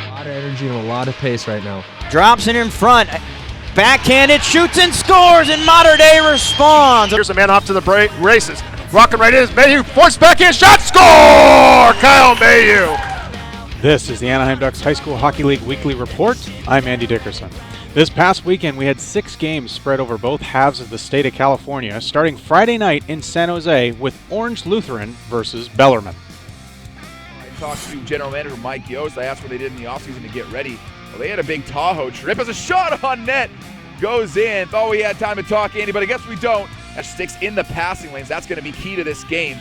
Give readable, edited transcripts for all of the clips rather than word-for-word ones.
A lot of energy and a lot of pace right now. Drops it in front. Backhanded, shoots and scores, and Mater Dei responds. Here's a man off to the break, races. Rocking right in, Mayhew, forced backhand shot, score! Kyle Mayhew. This is the Anaheim Ducks High School Hockey League Weekly Report. I'm Andy Dickerson. This past weekend, we had 6 games spread over both halves of the state of California, starting Friday night in San Jose with Orange Lutheran versus Bellerman. I talked to General Manager Mike Yost. I asked what they did in the offseason to get ready. Well, they had a big Tahoe trip as a shot on net goes in. Thought we had time to talk, Andy, but I guess we don't. That sticks in the passing lanes. That's going to be key to this game.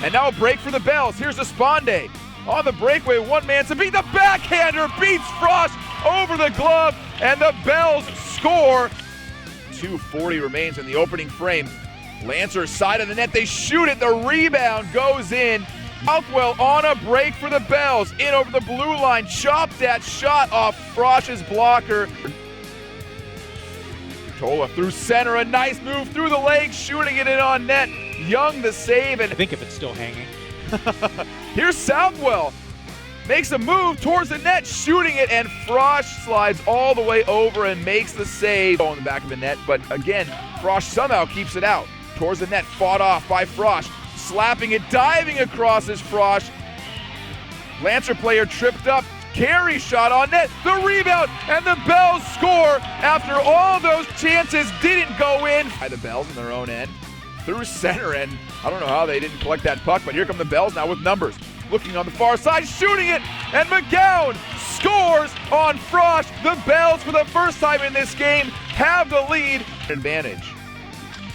And now a break for the Bells. Here's Esponde on the breakaway. One man to beat the backhander. Beats Frost over the glove. And the Bells score. 2:40 remains in the opening frame. Lancers side of the net. They shoot it. The rebound goes in. Southwell on a break for the Bells. In over the blue line. Chopped that shot off Frosch's blocker. Jolla through center, a nice move through the legs, shooting it in on net. Young the save, and I think if it's still hanging. Here's Southwell. Makes a move towards the net, shooting it, and Frosch slides all the way over and makes the save on the back of the net. But again, Frosch somehow keeps it out. Towards the net, fought off by Frosch. Slapping it, diving across is Frosch. Lancer player tripped up. Carey shot on net, the rebound, and the Bells score after all those chances didn't go in. By the Bells on their own end, through center, and I don't know how they didn't collect that puck, but here come the Bells now with numbers. Looking on the far side, shooting it, and McGowan scores on Frosch. The Bells, for the first time in this game, have the lead. Advantage.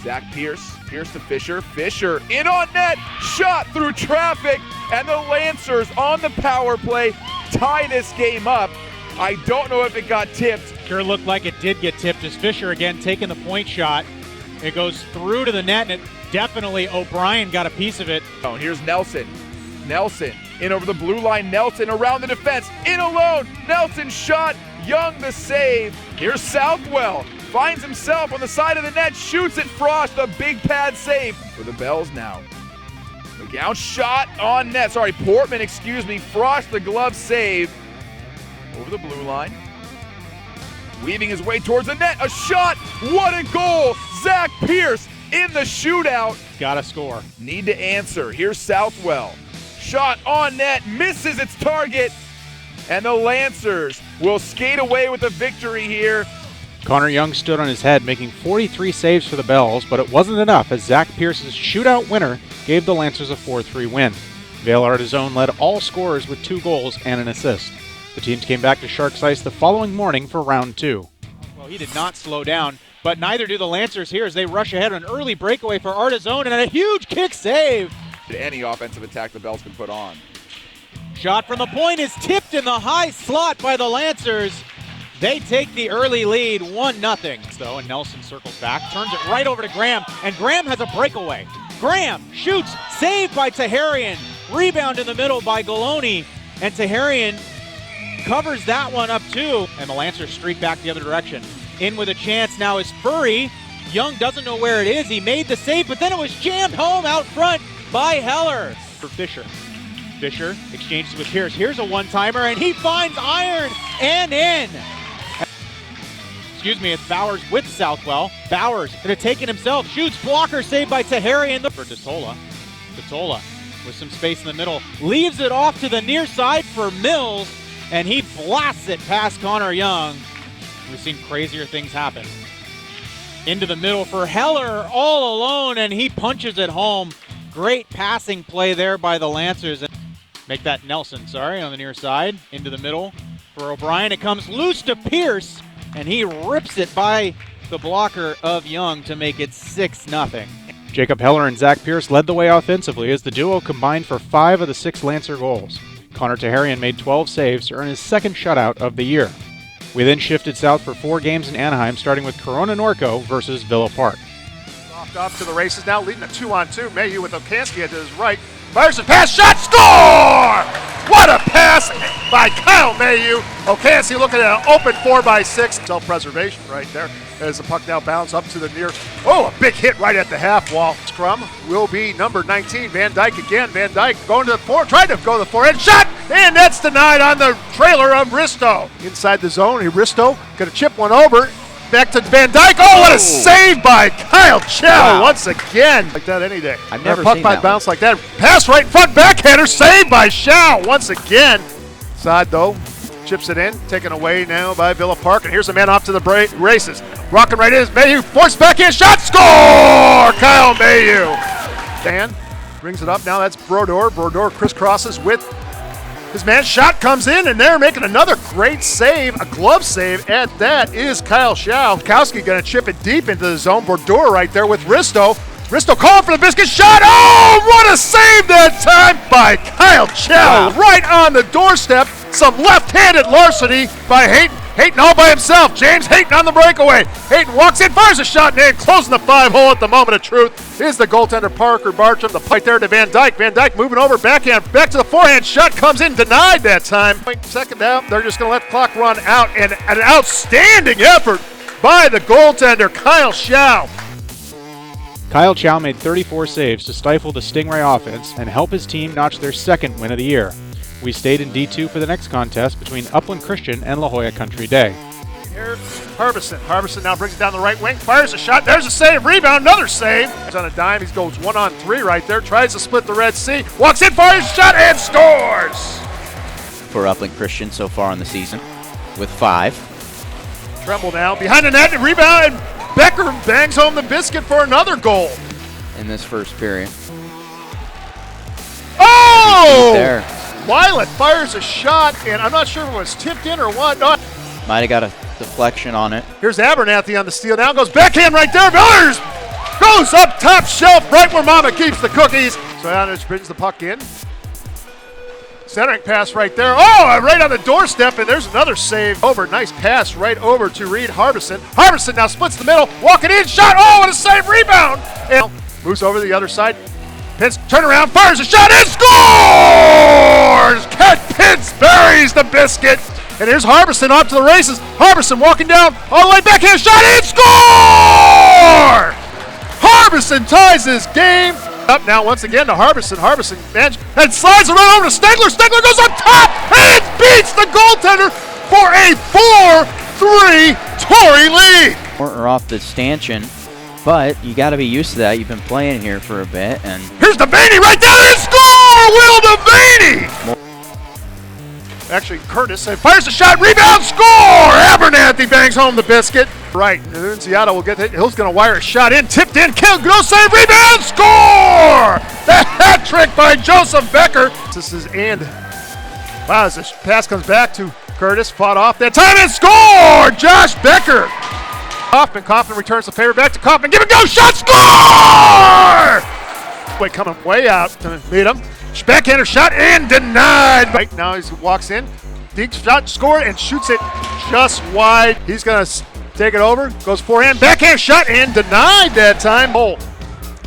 Zach Pierce to Fisher. Fisher in on net, shot through traffic, and the Lancers on the power play tie this game up. I don't know if it got tipped. Sure looked like it did get tipped as Fisher again taking the point shot. It goes through to the net, and it definitely O'Brien got a piece of it. Oh, and here's Nelson. Nelson in over the blue line. Nelson around the defense. In alone. Nelson shot. Young the save. Here's Southwell. Finds himself on the side of the net. Shoots at Frost. The big pad save for the Bells now. McGowan shot on net. Sorry, Portman, excuse me. Frost the glove save over the blue line. Weaving his way towards the net. A shot. What a goal. Zach Pierce in the shootout. Gotta score. Need to answer. Here's Southwell. Shot on net. Misses its target. And the Lancers will skate away with a victory here. Connor Young stood on his head, making 43 saves for the Bells, but it wasn't enough as Zach Pierce's shootout winner gave the Lancers a 4-3 win. Vale Artizone led all scorers with 2 goals and an assist. The teams came back to Sharks Ice the following morning for round 2. Well, he did not slow down, but neither do the Lancers here as they rush ahead on an early breakaway for Artizone and a huge kick save. Any offensive attack the Bells can put on. Shot from the point is tipped in the high slot by the Lancers. They take the early lead, 1-0. Though, and Nelson circles back, turns it right over to Graham, and Graham has a breakaway. Graham shoots, saved by Taharian. Rebound in the middle by Galoni, and Taharian covers that one up too. And the Lancers streak back the other direction. In with a chance now is Furry. Young doesn't know where it is. He made the save, but then it was jammed home out front by Heller. For Fisher. Fisher exchanges with Pierce. Here's a one-timer, and he finds iron and in. Excuse me, it's Bowers with Southwell. Bowers going to take it himself. Shoots, blocker saved by Taharian. For Detola. Detola with some space in the middle. Leaves it off to the near side for Mills, and he blasts it past Connor Young. We've seen crazier things happen. Into the middle for Heller, all alone, and he punches it home. Great passing play there by the Lancers. Make that Nelson, on the near side. Into the middle for O'Brien. It comes loose to Pierce, and he rips it by the blocker of Young to make it 6-0. Jacob Heller and Zach Pierce led the way offensively as the duo combined for 5 of the 6 Lancer goals. Connor Taharian made 12 saves to earn his 2nd shutout of the year. We then shifted south for 4 games in Anaheim, starting with Corona-Norco versus Villa Park. Off to the races now, leading a 2-on-2. Mayhew with Okansky to his right. Fires a pass, shot, score! What a pass by Kyle Mayhew. O'Cansey looking at an open 4x6. Self-preservation right there as the puck now bounds up to the near. Oh, a big hit right at the half wall. Scrum will be number 19, Van Dyke again. Van Dyke going to the forehand, trying to go to the forehand shot, and that's denied on the trailer of Risto. Inside the zone, Risto gonna chip one over. Back to Van Dyke. Oh, what a save by Kyle Chow once again. Like that any day. I've never puck seen might that bounce like that. Pass right front, backhander, saved by Chow once again. Side though, chips it in, taken away now by Villa Park. And here's the man off to the races. Rocking right in, Mayhew, forced backhand shot, score! Kyle Mayhew. Dan brings it up, now that's Brodeur. Brodeur crisscrosses with his man, shot comes in, and they're making another great save, a glove save at that is Kyle Chow. Kowski gonna chip it deep into the zone. Brodeur right there with Risto. Risto calling for the biscuit shot. Oh, what a save that time by Kyle Chow. Right on the doorstep. Some left-handed larceny by Hayton. Hayton all by himself. James Hayton on the breakaway. Hayton walks in, fires a shot, and closing the 5-hole at the moment of truth is the goaltender Parker Bartram. The pipe there to Van Dyke. Van Dyke moving over, backhand, back to the forehand. Shot comes in, denied that time. Second down, they're just going to let the clock run out, and an outstanding effort by the goaltender Kyle Chow. Kyle Chow made 34 saves to stifle the Stingray offense and help his team notch their second win of the year. We stayed in D2 for the next contest between Upland Christian and La Jolla Country Day. Here, Harbison. Harbison now brings it down the right wing, fires a shot. There's a save, rebound, another save. He's on a dime. He goes 1-on-3 right there. Tries to split the Red Sea. Walks in, fires a shot, and scores. For Upland Christian so far in the season with 5. Tremble now behind the net, and rebound, and Becker bangs home the biscuit for another goal. In this first period. Oh! There. Wyland fires a shot, and I'm not sure if it was tipped in or what. No. Might have got a deflection on it. Here's Abernathy on the steal. Now goes backhand right there. Villers goes up top shelf, right where Mama keeps the cookies. So Anich brings the puck in. Centering pass right there. Oh, right on the doorstep, and there's another save over. Nice pass right over to Reed Harbison. Harbison now splits the middle, walking in, shot. Oh, what a save, rebound. And moves over to the other side. Pitts turn around, fires a shot, and scores! Cat Pitts buries the biscuit. And here's Harbison off to the races. Harbison walking down, all the way backhand shot, and score! Harbison ties this game. Up now once again to Harbison. Harbison and slides around over to Stegler. Stegler goes up top, and it beats the goaltender for a 4-3 Tory lead. Or off the stanchion. But you got to be used to that. You've been playing here for a bit, and here's Devaney right there and score! Will Devaney! Actually, Curtis fires a shot, rebound, score! Abernathy bangs home the biscuit. Right, Nunziata will get it. Hill's going to wire a shot in, tipped in, kill, no save, rebound, score! The hat trick by Joseph Becker. This is wow, as the pass comes back to Curtis, fought off that time and score! Josh Becker. Kaufman returns the favor back to Kaufman. Give it go, shot, score! Wait, coming way out to meet him. Backhander shot and denied. Right now he walks in, deep shot, score, and shoots it just wide. He's gonna take it over, goes forehand, backhand shot and denied that time. Oh,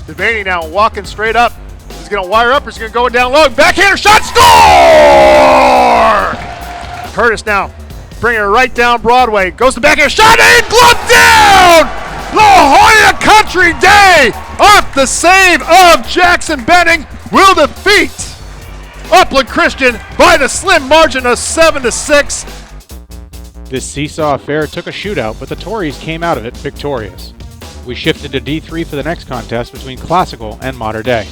Devaney now walking straight up. He's gonna wire up, or he's gonna go down low. Backhander shot, score! Curtis now bringing it right down Broadway. Goes to backhand shot and glove down! La Jolla Country Day off the save of Jackson Benning will defeat Upland Christian by the slim margin of 7-6. This seesaw affair took a shootout, but the Tories came out of it victorious. We shifted to D3 for the next contest between Classical and Mater Dei.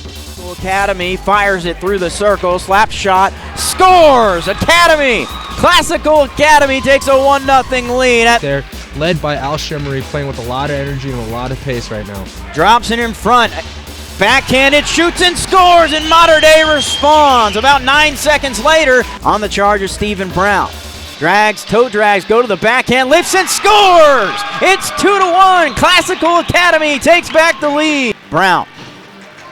Academy fires it through the circle, slap shot, scores! Academy! Classical Academy takes a 1-0 lead. They're led by Al Shemery, playing with a lot of energy and a lot of pace right now. Drops it in front. Backhanded, shoots and scores, and Mater Dei responds. About 9 seconds later, on the charge of Stephen Brown. Toe drags, go to the backhand, lifts and scores! It's 2-1. Classical Academy takes back the lead. Brown.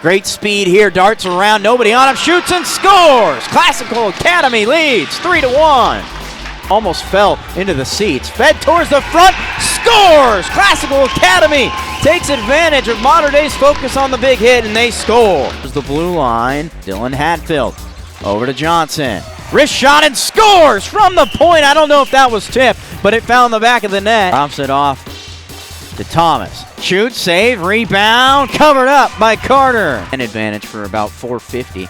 Great speed here, darts around, nobody on him, shoots and scores! Classical Academy leads 3-1. Almost fell into the seats, fed towards the front, scores! Classical Academy takes advantage of Mater Dei's focus on the big hit, and they score. There's the blue line, Dylan Hatfield over to Johnson. Wrist shot and scores from the point. I don't know if that was tipped, but it found the back of the net. Drops it off to Thomas. Shoots, save, rebound, covered up by Carter. An advantage for about 450.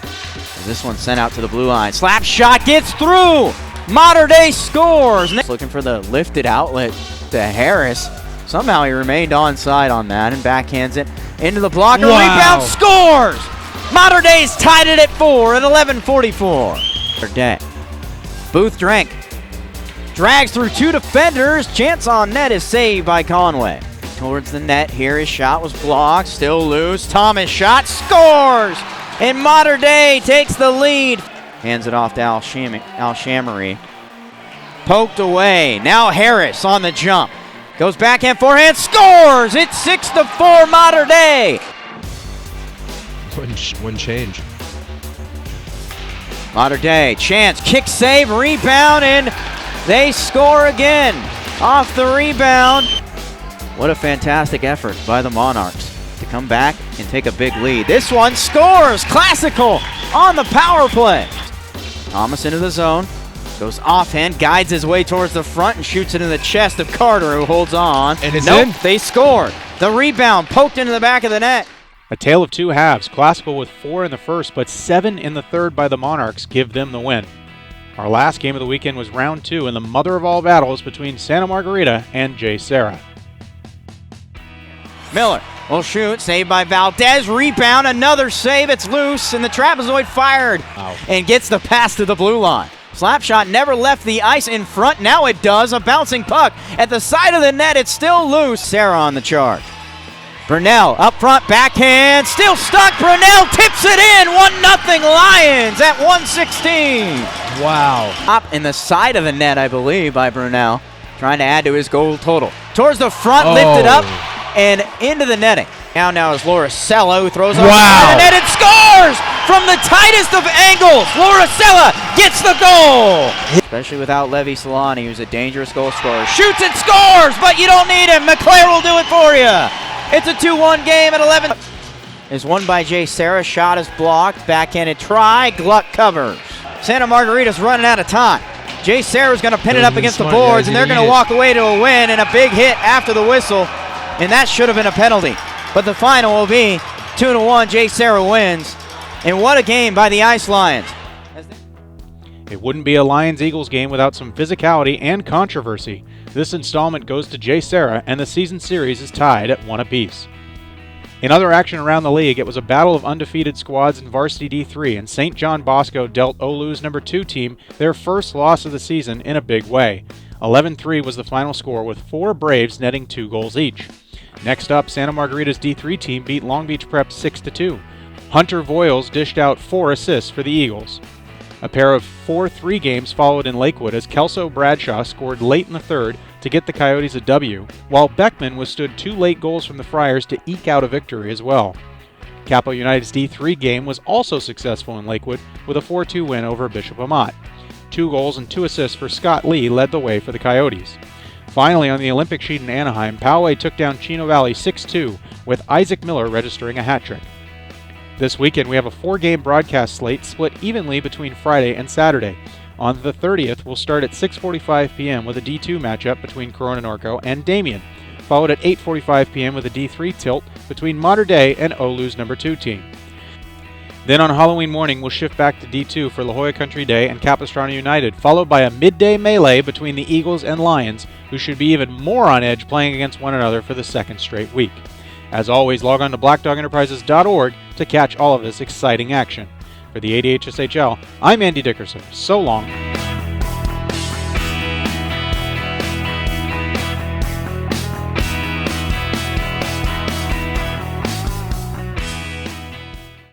This one sent out to the blue line. Slap shot gets through. Mater Dei scores. Looking for the lifted outlet to Harris. Somehow he remained onside on that and backhands it into the blocker. Wow. Rebound scores. Mater Dei's tied it at 4 at 11:44. Day. Booth drank. Drags through 2 defenders. Chance on net is saved by Conway. Towards the net here, his shot was blocked. Still loose. Thomas shot scores. And Mater Dei takes the lead. Hands it off to Al Shamery. Poked away. Now Harris on the jump. Goes backhand, forehand, scores! It's 6-4 Mater Dei. Wouldn't change. Mater Dei, chance, kick save, rebound, and they score again. Off the rebound. What a fantastic effort by the Monarchs to come back and take a big lead. This one scores! Classical on the power play. Thomas into the zone. Goes offhand, guides his way towards the front and shoots it in the chest of Carter, who holds on. And it's nope, in. They scored. The rebound poked into the back of the net. A tale of two halves. Classical with 4 in the first, but 7 in the third by the Monarchs give them the win. Our last game of the weekend was round 2 in the mother of all battles between Santa Margarita and JSerra. Miller will shoot, saved by Valdez, rebound, another save, it's loose, and the trapezoid fired and gets the pass to the blue line. Slap shot never left the ice in front, now it does, a bouncing puck at the side of the net, it's still loose. Sarah on the charge. Brunell up front, backhand, still stuck, Brunell tips it in, 1-0 Lions at 1:16. Wow. Up in the side of the net, I believe, by Brunell, trying to add to his goal total. Towards the front, lifted up, and into the netting. Now is Lauricella, who throws on the net and scores from the tightest of angles. Lauricella gets the goal. Especially without Levi Solani, who's a dangerous goal scorer. Shoots and scores, but you don't need him. McClare will do it for you. It's a 2-1 game at 11. Is won by JSerra. Shot is blocked. Backhanded try. Gluck covers. Santa Margarita's running out of time. JSerra's going to pin it up against the boards, and they're going to walk away to a win and a big hit after the whistle. And that should have been a penalty. But the final will be 2-1. JSerra wins. And what a game by the Ice Lions. It wouldn't be a Lions-Eagles game without some physicality and controversy. This installment goes to JSerra, and the season series is tied at 1 apiece. In other action around the league, it was a battle of undefeated squads in Varsity D3, and St. John Bosco dealt Oulu's number 2 team their first loss of the season in a big way. 11-3 was the final score, with 4 Braves netting 2 goals each. Next up, Santa Margarita's D3 team beat Long Beach Prep 6-2. Hunter Voiles dished out 4 assists for the Eagles. A pair of 4-3 games followed in Lakewood as Kelso Bradshaw scored late in the third to get the Coyotes a W, while Beckman withstood 2 late goals from the Friars to eke out a victory as well. Capo United's D3 game was also successful in Lakewood with a 4-2 win over Bishop Amat. 2 goals and 2 assists for Scott Lee led the way for the Coyotes. Finally, on the Olympic sheet in Anaheim, Poway took down Chino Valley 6-2, with Isaac Miller registering a hat trick. This weekend, we have a 4-game broadcast slate split evenly between Friday and Saturday. On the 30th, we'll start at 6:45 p.m. with a D2 matchup between Corona-Norco and Damien, followed at 8:45 p.m. with a D3 tilt between Mater Dei and Oulu's number 2 team. Then on Halloween morning, we'll shift back to D2 for La Jolla Country Day and Capistrano United, followed by a midday melee between the Eagles and Lions, who should be even more on edge playing against one another for the second straight week. As always, log on to blackdogenterprises.org to catch all of this exciting action. For the ADHSHL, I'm Andy Dickerson. So long.